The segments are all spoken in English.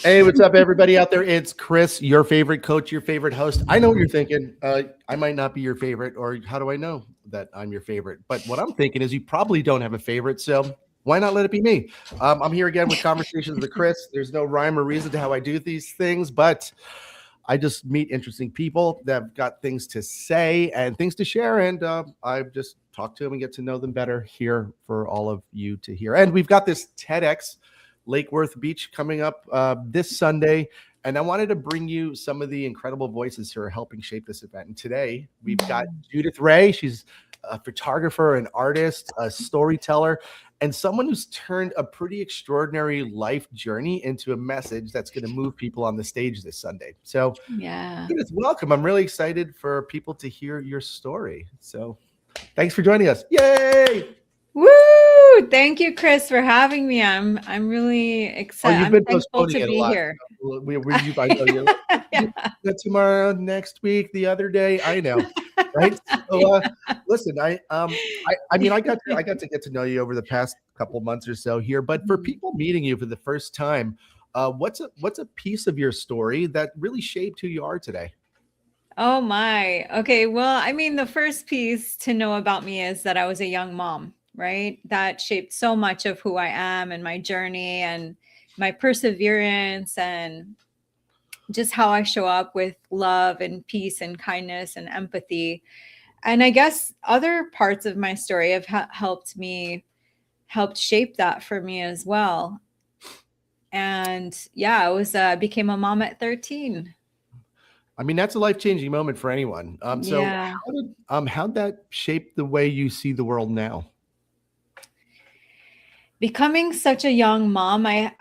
Hey, what's up, everybody out there? It's Chris, your favorite coach, your favorite host. I know what you're thinking. I might not be your favorite, or how do I know that I'm your favorite? But what I'm thinking is you probably don't have a favorite, so why not let it be me? I'm here again with Conversations with Chris. There's no rhyme or reason to how I do these things, but I just meet interesting people that have got things to say and things to share, and I just talk to them and get to know them better here for all of you to hear. And we've got this TEDx Lake Worth Beach coming up this Sunday. And I wanted to bring you some of the incredible voices who are helping shape this event. And today we've got Judith Rae. She's a photographer, an artist, a storyteller, and someone who's turned a pretty extraordinary life journey into a message that's going to move people on the stage this Sunday. So, Yeah. Judith, welcome. I'm really excited for people to hear your story. So, thanks for joining us. Yay! Woo! Thank you, Chris, for having me. I'm really excited. You've I'm been thankful postponing to it a be lot. here. I know you're like, Yeah. tomorrow, next week, the other day. I know, right? So, listen, I mean, I got to get to know you over the past couple months or so here. But for people meeting you for the first time, what's a piece of your story that really shaped who you are today? Oh my. Okay. Well, I mean, the first piece to know about me is that I was a young mom, right? That shaped so much of who I am and my journey and my perseverance and just how I show up with love and peace and kindness and empathy. And I guess other parts of my story have helped shape that for me as well. And yeah, I was became a mom at 13. I mean, that's a life-changing moment for anyone. So Yeah. how'd that shape the way you see the world now? Becoming such a young mom, at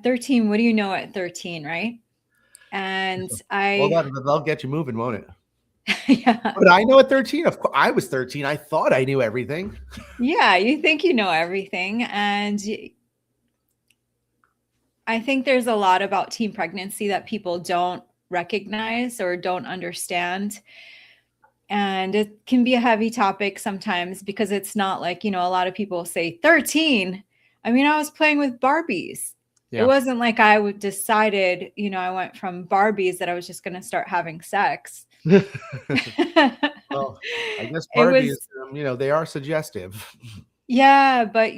13, what do you know at 13, right? And Well, I that'll get you moving, won't it? yeah. But I know at 13, of course, I was 13. I thought I knew everything. Yeah, you think you know everything and I think there's a lot about teen pregnancy that people don't recognize or don't understand. And it can be a heavy topic sometimes because it's not like, a lot of people say 13. I mean, I was playing with Barbies. It Yeah. wasn't like decided, I went from Barbies that I was just going to start having sex. Well, I guess It Barbie was, is, they are suggestive. yeah, but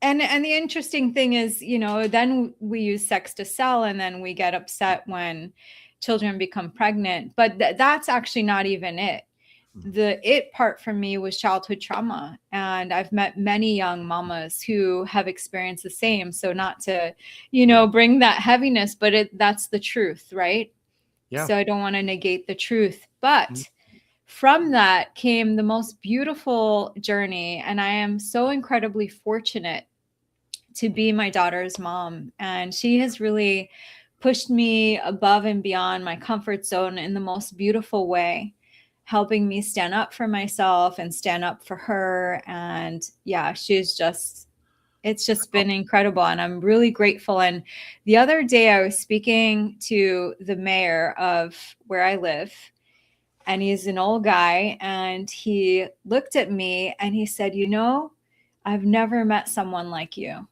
and the interesting thing is, then we use sex to sell and then we get upset when children become pregnant, but that's actually not even it. The it part for me was childhood trauma. And I've met many young mamas who have experienced the same. So not to, bring that heaviness, but that's the truth, right? Yeah. So I don't want to negate the truth. But from that came the most beautiful journey. And I am so incredibly fortunate to be my daughter's mom. And she has really pushed me above and beyond my comfort zone in the most beautiful way, helping me stand up for myself and stand up for her. And yeah, it's just been incredible. And I'm really grateful. And the other day I was speaking to the mayor of where I live, and he's an old guy. And he looked at me and he said, I've never met someone like you.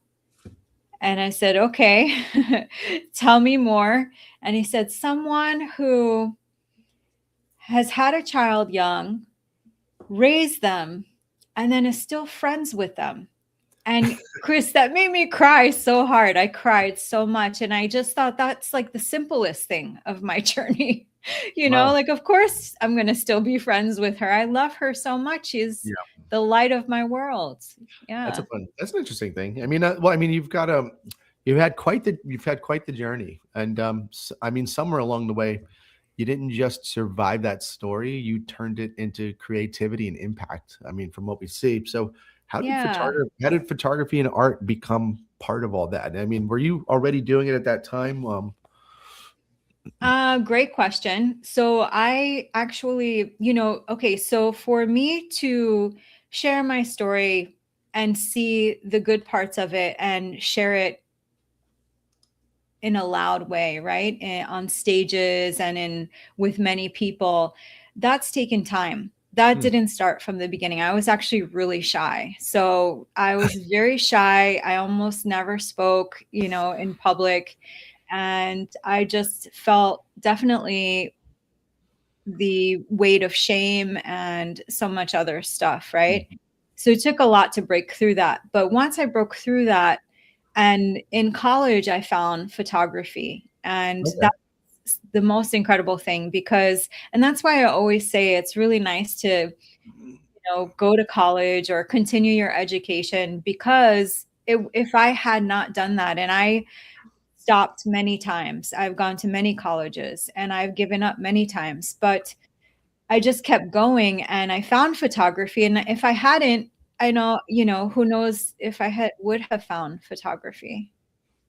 And I said, okay, tell me more. And he said, someone who has had a child young, raised them, and then is still friends with them. And Chris, that made me cry so hard. I cried so much. And I just thought that's like the simplest thing of my journey. Wow. Like, of course, I'm going to still be friends with her. I love her so much. She's Yeah. the light of my world. Yeah. That's an interesting thing. I mean, you've had quite the journey. And I mean, somewhere along the way, you didn't just survive that story, you turned it into creativity and impact. I mean, from what we see. So Yeah. how did photography and art become part of all that? I mean, were you already doing it at that time? Great question. So I actually, okay, so for me to share my story and see the good parts of it and share it in a loud way, right? On stages and in with many people, that's taken time. that didn't start from the beginning. I was actually really shy. So I was very shy. I almost never spoke, in public. And I just felt definitely the weight of shame and so much other stuff, right? So it took a lot to break through that. But once I broke through that, and in college, I found photography. And Okay. that's the most incredible thing and that's why I always say it's really nice to, go to college or continue your education, because if I had not done that, and I stopped many times, I've gone to many colleges and I've given up many times, but I just kept going and I found photography. And if I hadn't, I know, who knows if would have found photography.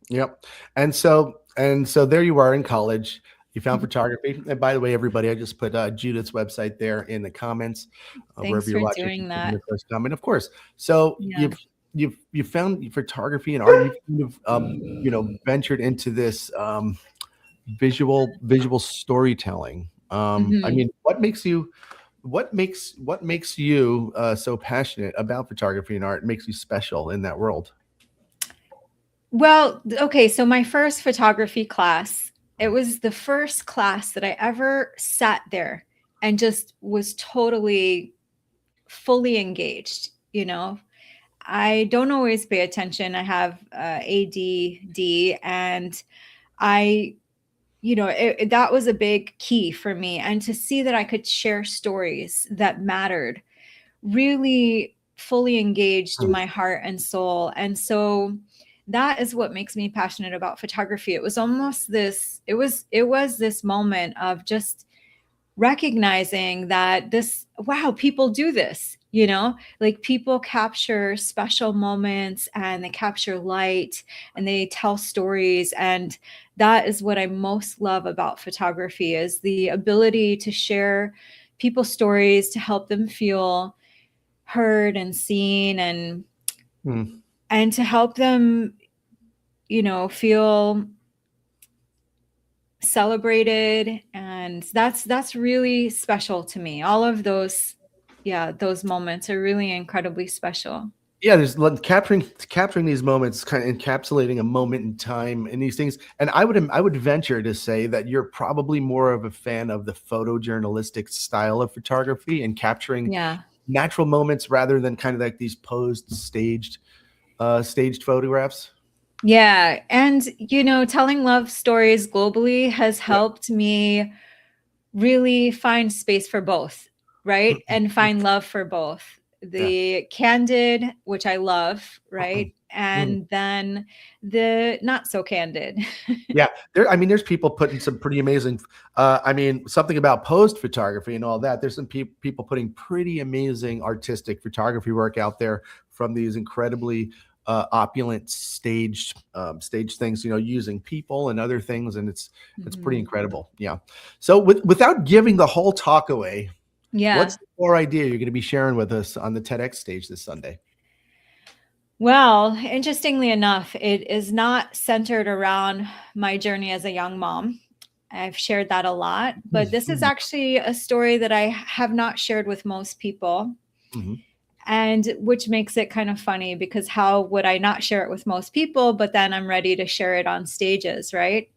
Yep. And so there you are in college. You found photography. And by the way, everybody, I just put Judith's website there in the comments, wherever Thanks you're for watching. doing In the that. first comment, of course. So Yeah. you've found photography and art. You've ventured into this visual storytelling. I Mhm. mean, what makes you so passionate about photography and art? Makes you special in that world? Well, okay, so my first photography class, it was the first class that I ever sat there and just was totally fully engaged, I don't always pay attention. I have ADD, and I, that was a big key for me. And to see that I could share stories that mattered really fully engaged my heart and soul. And so that is what makes me passionate about photography. It was almost it was this moment of just recognizing that wow, people do this, like people capture special moments and they capture light and they tell stories. And that is what I most love about photography, is the ability to share people's stories, to help them feel heard and seen, Mm. and to help them, feel celebrated. And that's really special to me. All of those, yeah, those moments are really incredibly special. Yeah, there's capturing these moments, kind of encapsulating a moment in time and these things. And I would venture to say that you're probably more of a fan of the photojournalistic style of photography and capturing Yeah. natural moments rather than kind of like these posed staged photographs. Yeah. And, telling love stories globally has Yeah. helped me really find space for both, right? And find love for both. Yeah. The candid, which I love, right? Mm. And then the not so candid. Yeah, there's people putting some pretty amazing. Something about post photography and all that. There's some people putting pretty amazing artistic photography work out there from these incredibly opulent staged things. Using people and other things, and it's pretty Mhm. incredible. Yeah. So without giving the whole talk away, Yeah. what's the core idea you're going to be sharing with us on the TEDx stage this Sunday? Well, interestingly enough, it is not centered around my journey as a young mom. I've shared that a lot, but this is Mhm. actually a story that I have not shared with most people, Mhm. and which makes it kind of funny, because how would I not share it with most people, but then I'm ready to share it on stages, right?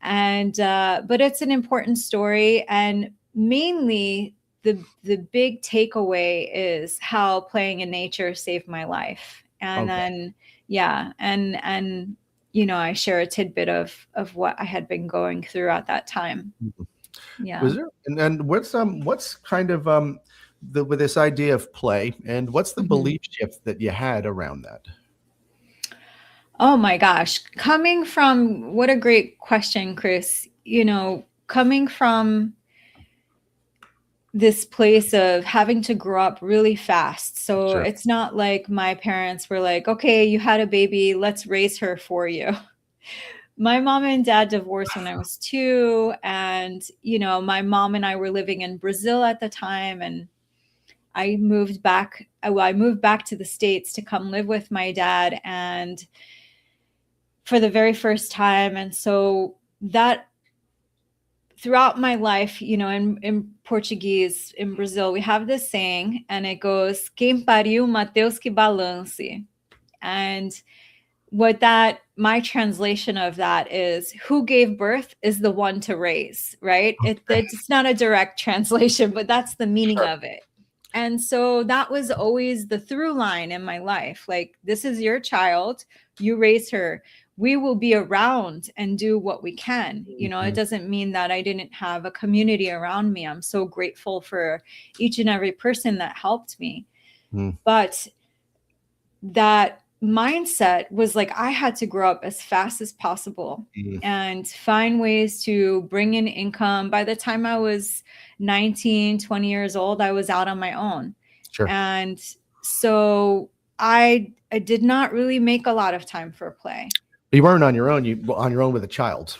And but it's an important story, and mainly the big takeaway is how playing in nature saved my life. And Okay. then yeah, and I share a tidbit of what I had been going through at that time. Mhm. Yeah. Was there and what's kind of with this idea of play, and what's the Mhm. belief shift that you had around that? Oh my gosh, coming from, what a great question, Chris. Coming from this place of having to grow up really fast. So Sure. it's not like my parents were like, okay, you had a baby, let's raise her for you. My mom and dad divorced when I was 2. And, my mom and I were living in Brazil at the time. And I moved back to the States to come live with my dad, and for the very first time. And so that throughout my life, in Portuguese, in Brazil, we have this saying, and it goes, "Quem pariu, Mateus que balance." And my translation of that is, who gave birth is the one to raise, right? It's not a direct translation, but that's the meaning of it. And so that was always the through line in my life. Like, this is your child, you raise her. We will be around and do what we can. It doesn't mean that I didn't have a community around me. I'm so grateful for each and every person that helped me. But that mindset was like, I had to grow up as fast as possible and find ways to bring in income. By the time I was 19, 20 years old, I was out on my own. Sure. And so I did not really make a lot of time for play. You weren't on your own. You were on your own with a child.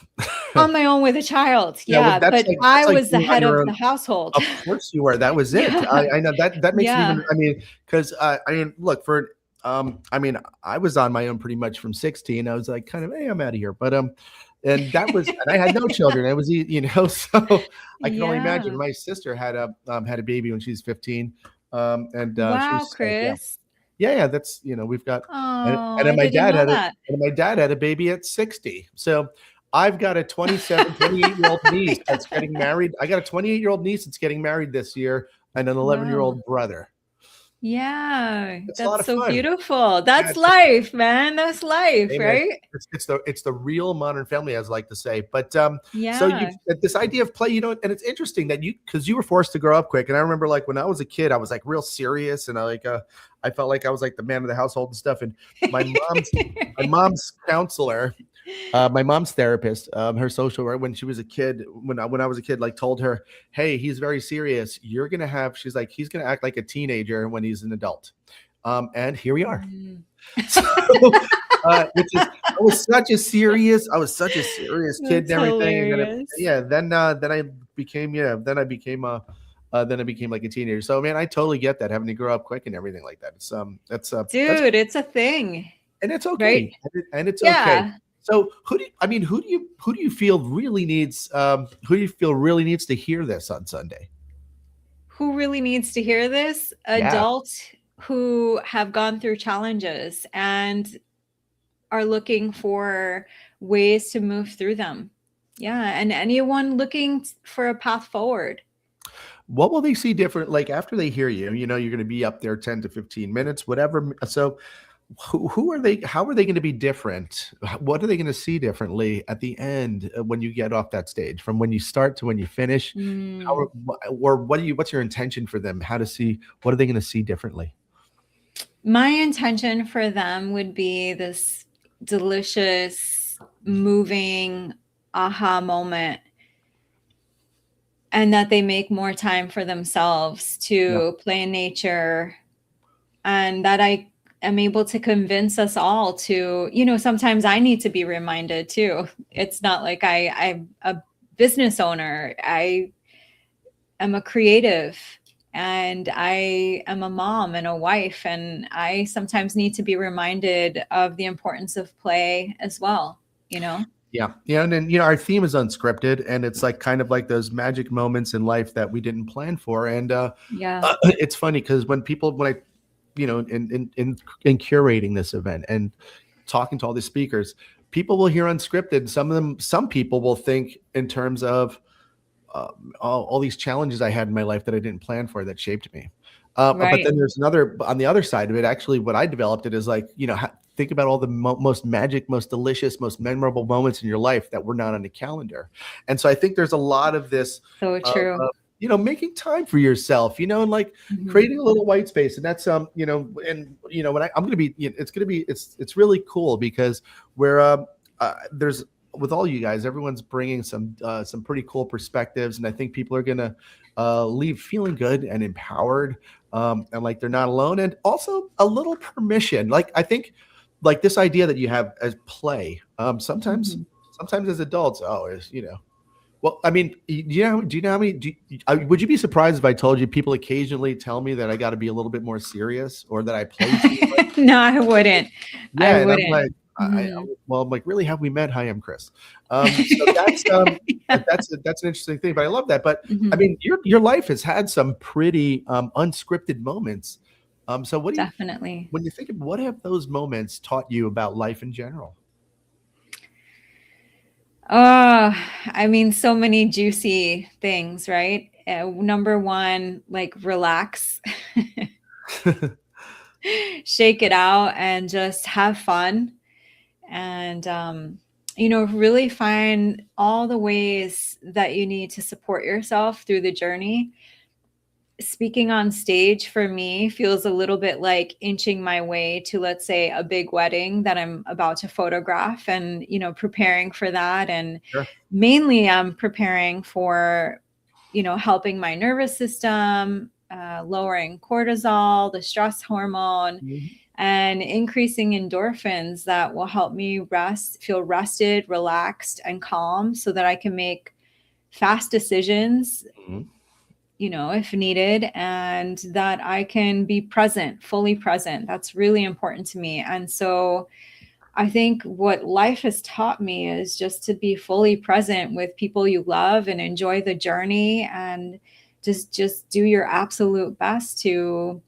On my own with a child. Yeah. But I was the head of the household. Of course you were. That was it. Yeah. I know that makes it even, because look, I was on my own pretty much from 16. I was like, kind of, hey, I'm out of here. But, and that was, and I had no children. It was, so I can only imagine. My sister had a baby when she was 15. Wow, she was, Chris. Yeah, that's, we've got, and then my dad had a baby at 60. So I've got a 28-year-old niece that's getting married. I got a 28-year-old niece that's getting married this year, and an 11-year-old brother. Yeah, that's so fun. Beautiful. That's life, man. That's life, right? It's the real modern family, as I like to say. But so this idea of play, and it's interesting that because you were forced to grow up quick. And I remember, like, when I was a kid, I was like real serious, and I felt like I was like the man of the household and stuff. And my mom's counselor, my mom's therapist, her social worker, when she was a kid, when I was a kid, like, told her, hey, he's very serious. She's like, he's going to act like a teenager when he's an adult. And here we are. So, I was such a serious kid and everything. Then I became like a teenager. So, man, I totally get that, having to grow up quick and everything like that. It's it's a thing. And it's okay. Right? And it's okay. So who do you feel really needs to hear this on Sunday? Who really needs to hear this? Adults who have gone through challenges and are looking for ways to move through them. Yeah. And anyone looking for a path forward. What will they see different? Like, after they hear you, you're going to be up there 10 to 15 minutes, whatever. So who are they? How are they going to be different? What are they going to see differently at the end when you get off that stage, from when you start to when you finish? What's your intention for them? What are they going to see differently? My intention for them would be this delicious, moving aha moment, and that they make more time for themselves to play in nature, and that I am able to convince us all to, sometimes I need to be reminded too. It's not like I'm a business owner. I am a creative, and I am a mom and a wife, and I sometimes need to be reminded of the importance of play as well, Yeah. And then, our theme is unscripted, and it's like kind of like those magic moments in life that we didn't plan for. And it's funny because in curating this event and talking to all the speakers, people will hear unscripted. Some people will think in terms of all these challenges I had in my life that I didn't plan for, that shaped me. But then there's on the other side of it, actually, what I developed it is like, think about all the most magic, most delicious, most memorable moments in your life that were not on the calendar. And so I think there's a lot of this. So true. Making time for yourself, and like creating a little white space. And that's, when I'm going to be, it's really cool because there's, with all you guys, everyone's bringing some pretty cool perspectives. And I think people are going to leave feeling good and empowered, and like they're not alone. And also a little permission. Like, I think, like, this idea that you have as play, sometimes as adults, well, I mean, do you know how many, would you be surprised if I told you people occasionally tell me that I got to be a little bit more serious, or that I play too much? No, I wouldn't. Yeah, Well, I'm like, really, have we met? Hi, I'm Chris. So that's an interesting thing, but I love that. But I mean, your life has had some pretty unscripted moments. So what do you, Definitely. when you think of what have those moments taught you about life in general? I mean, so many juicy things, right? Number one, like relax, shake it out, and just have fun. And, really find all the ways that you need to support yourself through the journey. Speaking on stage for me feels a little bit like inching my way to, let's say, a big wedding that I'm about to photograph, and, preparing for that. And Sure. mainly I'm preparing for, helping my nervous system, lowering cortisol, the stress hormone, and increasing endorphins that will help me feel rested, relaxed, and calm so that I can make fast decisions, if needed, and that I can be present, fully present. That's really important to me. And so I think what life has taught me is just to be fully present with people you love and enjoy the journey, and just do your absolute best to,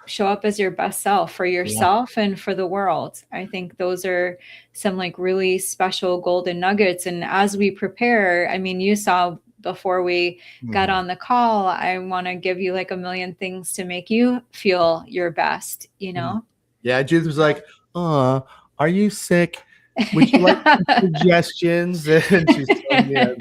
show up as your best self for yourself and for the world. I think those are some like really special golden nuggets. And as we prepare, I mean, you saw before we got on the call, I want to give you like a million things to make you feel your best, Yeah, Judith was like, are you sick? Would you like some suggestions? And she's telling me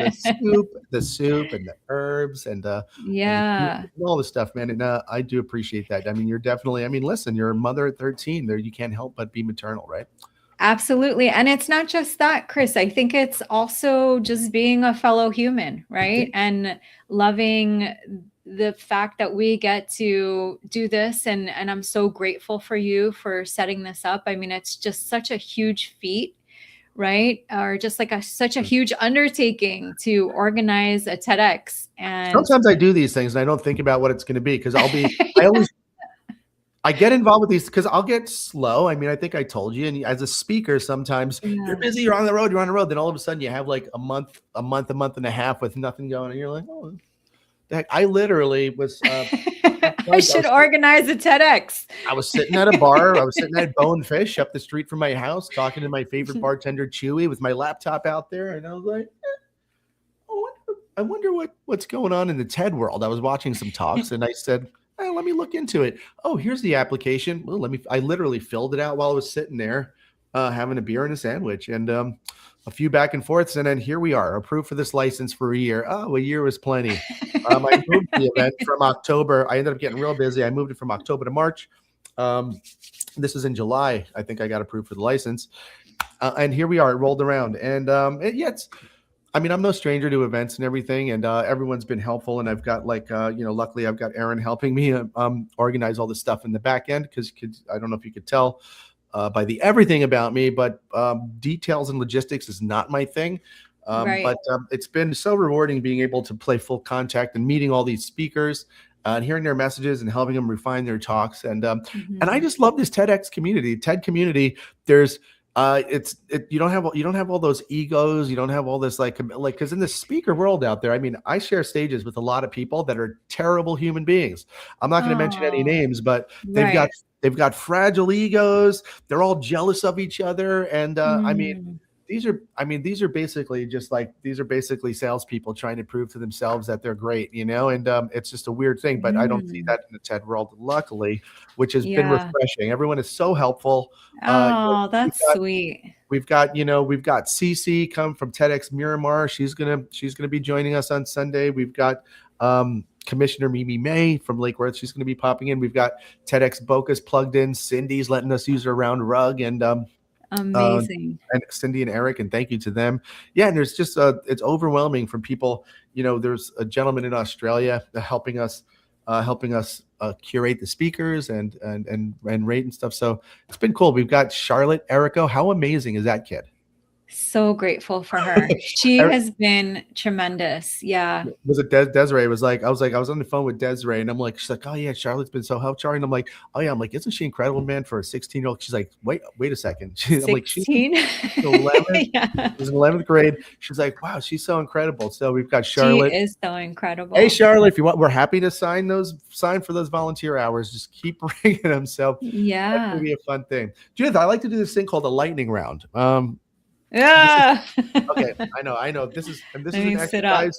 the soup and the herbs and and all the stuff, man. And I do appreciate that. I mean, you're definitely, I mean, listen, you're a mother at 13. There, you can't help but be maternal, right? Absolutely. And it's not just that, Chris. I think it's also just being a fellow human, right? And loving the fact that we get to do this. And I'm so grateful for you for setting this up. I mean, it's just such a huge feat, right? Or just like such a huge undertaking to organize a TEDx. And sometimes I do these things and I don't think about what it's going to be, because I get involved with these because I'll get slow. I mean, I think I told you, and as a speaker, sometimes you're busy, you're on the road. Then all of a sudden you have like a month and a half with nothing going, and you're like, oh, the heck. I literally was. I should organize a TEDx. I was sitting at a bar. I was sitting at Bonefish up the street from my house, talking to my favorite bartender, Chewy, with my laptop out there, and I was like, I wonder what's going on in the TED world. I was watching some talks, and I said, let me look into it. Oh, here's the application. Well, I literally filled it out while I was sitting there having a beer and a sandwich, and a few back and forths. And then here we are, approved for this license for a year. Oh, a year was plenty. I moved the event from October. I ended up getting real busy. I moved it from October to March. This is in July. I think I got approved for the license. And here we are, it rolled around. And I mean, I'm no stranger to events and everything, and everyone's been helpful. And I've got luckily I've got Aaron helping me organize all this stuff in the back end, because I don't know if you could tell by the everything about me, but details and logistics is not my thing. But it's been so rewarding being able to play full contact and meeting all these speakers and hearing their messages and helping them refine their talks. And and I just love this TEDx community, TED community. There's you don't have all those egos. You don't have all this like, because in the speaker world out there, I mean, I share stages with a lot of people that are terrible human beings. I'm not going to mention any names, but they've got fragile egos. They're all jealous of each other. And I mean, these are basically salespeople trying to prove to themselves that they're great, and it's just a weird thing, but I don't see that in the TED world, luckily, which has been refreshing. Everyone is so helpful. That's sweet. We've got Cece come from TEDx Miramar. She's gonna be joining us on Sunday. We've got Commissioner Mimi May from Lake Worth. She's going to be popping in. We've got TEDx Boca's plugged in. Cindy's letting us use her round rug, and amazing. And Cindy and Eric, and thank you to them. Yeah, and there's just it's overwhelming from people. There's a gentleman in Australia helping us curate the speakers and rate and stuff. So it's been cool. We've got Charlotte Erico. How amazing is that kid? So grateful for her. She I- has been tremendous. Yeah. Was it Desiree? Was like, I was on the phone with Desiree, and I'm like, she's like, oh yeah, Charlotte's been so helpful. And I'm like, oh yeah, I'm like, isn't she incredible, man, for a 16-year-old? She's like, wait a second. I'm like, she's 16. 11th. Yeah. Was in 11th grade. She's like, wow, she's so incredible. So we've got She Charlotte. is so incredible. Hey, Charlotte, if you want, we're happy to sign for those volunteer hours. Just keep bringing them. So that's Yeah. gonna be a fun thing. Judith, I like to do this thing called a lightning round. Yeah. Okay, I know. This is Let an me sit up.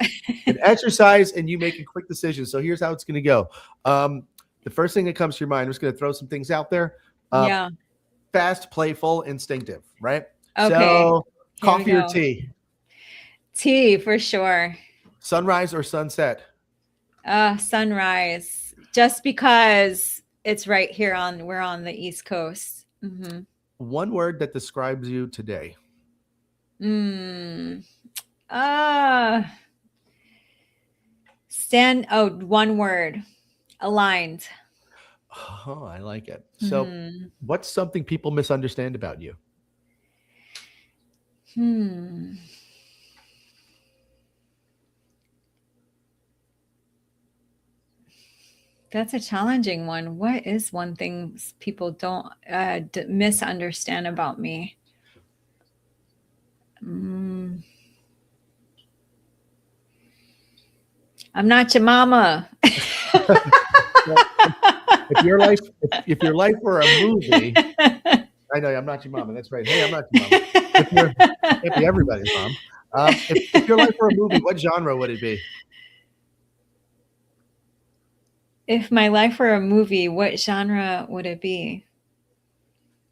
exercise, and you make a quick decision. So here's how it's going to go. The first thing that comes to your mind, I'm just going to throw some things out there. Yeah. Fast, playful, instinctive, right? Okay. So Here we coffee or go. tea? Tea for sure. Sunrise or sunset? Sunrise. Just because it's right here we're on the East Coast. Mm-hmm. One word that describes you today. One word. Aligned. Oh, I like it. So what's something people misunderstand about you? That's a challenging one. What is one thing people don't misunderstand about me? I'm not your mama. If your life were a movie, I know I'm not your mama. That's right. Hey, I'm not your mama. If you're everybody's mom. If your life were a movie, what genre would it be? If my life were a movie, what genre would it be?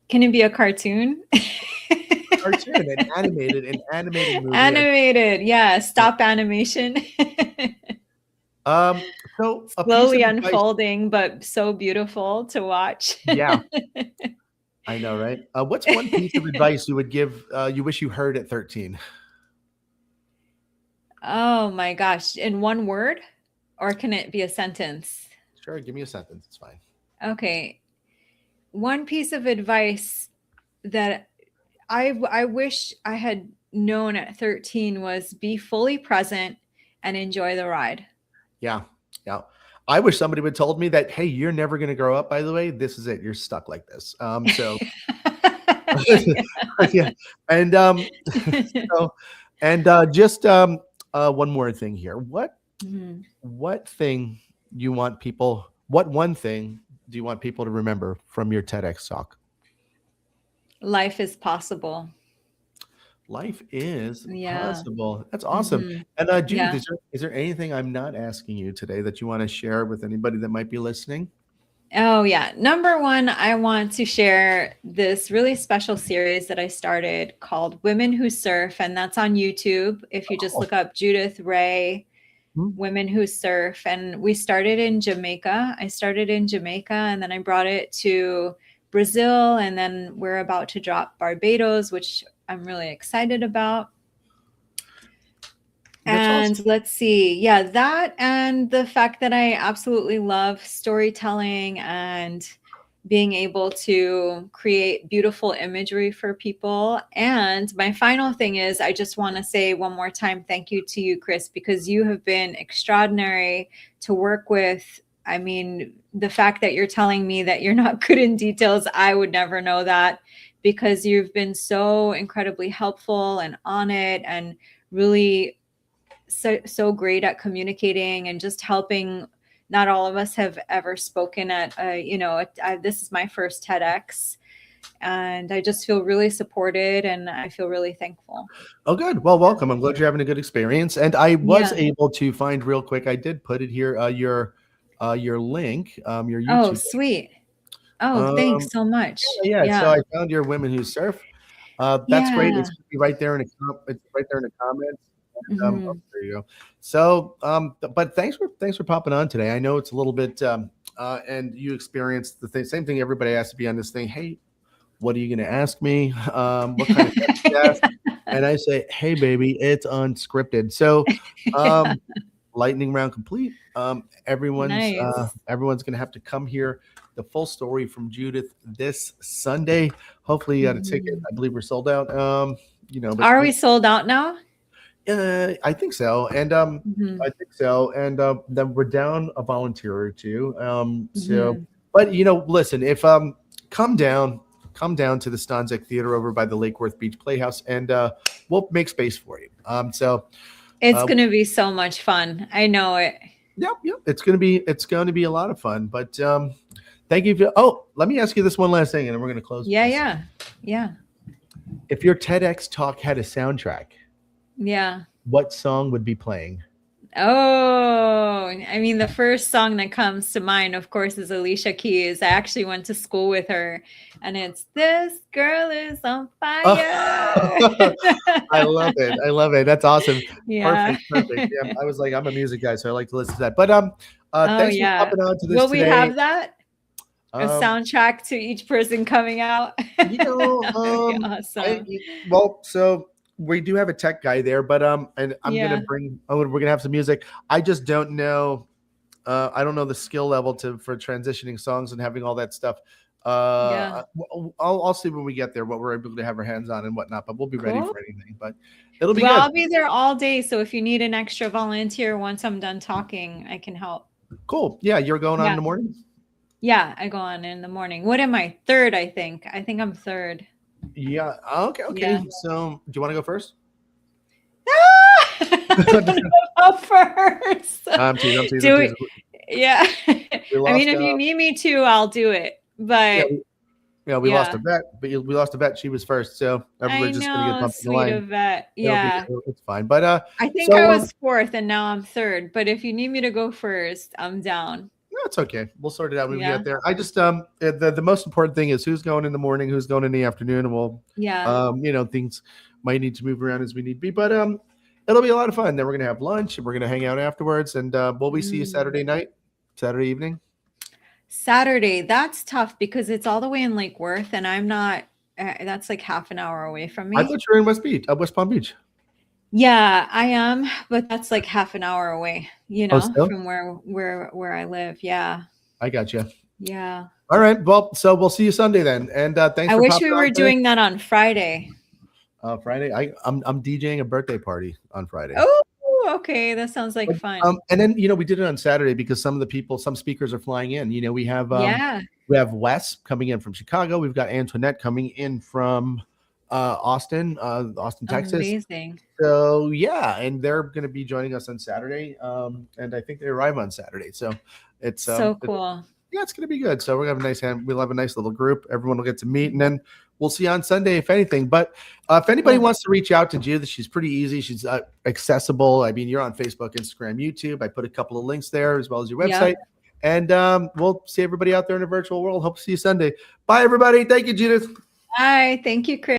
Can it be a cartoon? Cartoon, an animated movie. Animated, yeah. Stop animation. So slowly unfolding, but so beautiful to watch. Yeah. I know, right? What's one piece of advice you would give, you wish you heard at 13? Oh my gosh. In one word? Or can it be a sentence? Sure, give me a sentence. It's fine. Okay. One piece of advice that I wish I had known at 13 was be fully present and enjoy the ride. Yeah. Yeah. I wish somebody would told me that, hey, you're never going to grow up, by the way. This is it. You're stuck like this. So yeah. And just one more thing here. What one thing do you want people to remember from your TEDx talk? Life is possible. Life is possible. That's awesome. And Judith, is there anything I'm not asking you today that you want to share with anybody that might be listening? Oh yeah. Number one, I want to share this really special series that I started called Women Who Surf, and that's on YouTube. If you just look up Judith Rae, Women Who Surf, and we started in Jamaica. I started in Jamaica, and then I brought it to Brazil, and then we're about to drop Barbados, which I'm really excited about. And awesome. Let's see. Yeah, that and the fact that I absolutely love storytelling and being able to create beautiful imagery for people. And my final thing is I just want to say one more time, thank you to you, Chris, because you have been extraordinary to work with. I mean, the fact that you're telling me that you're not good in details, I would never know that, because you've been so incredibly helpful and on it and really so great at communicating and just helping. Not all of us have ever spoken at, this is my first TEDx, and I just feel really supported and I feel really thankful. Oh, good. Well, welcome. I'm glad you're having a good experience. And I was able to find real quick. I did put it here, your link, your YouTube. Oh, sweet. Oh, thanks so much. Yeah. So I found your Women Who Surf. That's great. It's right there in the comments. There you go. So, but thanks for popping on today. I know it's a little bit, and you experienced the same thing everybody has to be on this thing. Hey, what are you going to ask me? What kind of questions to ask? And I say, hey, baby, it's unscripted. So, lightning round complete. Everyone's going to have to come hear the full story from Judith this Sunday. Hopefully you got a ticket. I believe we're sold out. But Are we sold out now? I think so. And Mhm. I think so. And then we're down a volunteer or two. So, Mhm. but listen, if come down, to the Stanzik Theater over by the Lake Worth Beach Playhouse, and we'll make space for you. It's Uh, going to be so much fun. I know it. yep. It's gonna be a lot of fun. But thank you. Let me ask you this one last thing, and then we're gonna close. Yeah, This. yeah. Yeah. If your TEDx talk had a soundtrack, Yeah. what song would be playing? Oh, I mean, the first song that comes to mind, of course, is Alicia Keys. I actually went to school with her, and it's "This Girl Is on Fire." I love it. I love it. That's awesome. Yeah. Perfect. Perfect. Yeah. I was like, I'm a music guy, so I like to listen to that. But Oh, thanks for yeah. popping on to this Will we today. have that? A soundtrack to each person coming out? You know, That'd be awesome. so we do have a tech guy there, but and I'm Yeah. we're gonna have some music. I just don't know. I don't know the skill level for transitioning songs and having all that stuff. Yeah. I'll see when we get there what we're able to have our hands on and whatnot, but we'll be ready Cool. for anything. But it'll be Well, good. I'll be there all day. So if you need an extra volunteer once I'm done talking, I can help. Cool. Yeah, you're going on in the morning? Yeah, I go on in the morning. What am I? Third, I think. I think I'm third. Yeah. Okay. Yeah. So do you want to go first? Up first. I'm teasing. Do it. Yeah. We I mean, lost, if you need me to, I'll do it. But we lost a vet, but we lost a vet. She was first, so everybody's just gonna get bumped in the sweet line. Yvette. Yeah. It's fine. But I think I was fourth and now I'm third. But if you need me to go first, I'm down. No, it's okay. We'll sort it out when we get there. I just the most important thing is who's going in the morning, who's going in the afternoon, and we'll things might need to move around as we need be. But it'll be a lot of fun. Then we're gonna have lunch and we're gonna hang out afterwards. And will we see you Saturday evening? Saturday, that's tough because it's all the way in Lake Worth, and I'm not. That's like half an hour away from me. I thought you were in West Palm Beach. Yeah, I am, but that's like half an hour away. From where I live. Yeah. I got you. Yeah. All right. Well, so we'll see you Sunday then. And thanks. I wish we were doing that on Friday. Friday, I'm DJing a birthday party on Friday. Oh, okay, that sounds like fun. And then we did it on Saturday because some speakers are flying in. We have we have Wes coming in from Chicago. We've got Antoinette coming in from Austin, Texas. Amazing. So yeah, and they're going to be joining us on Saturday. And I think they arrive on Saturday. So it's so cool. It's going to be good. So we're going to have we'll have a nice little group. Everyone will get to meet, and then we'll see you on Sunday, if anything. But if anybody wants to reach out to Judith, she's pretty easy. She's accessible. I mean, you're on Facebook, Instagram, YouTube. I put a couple of links there as well as your website. And we'll see everybody out there in the virtual world. Hope to see you Sunday. Bye, everybody. Thank you, Judith. Bye. Thank you, Chris.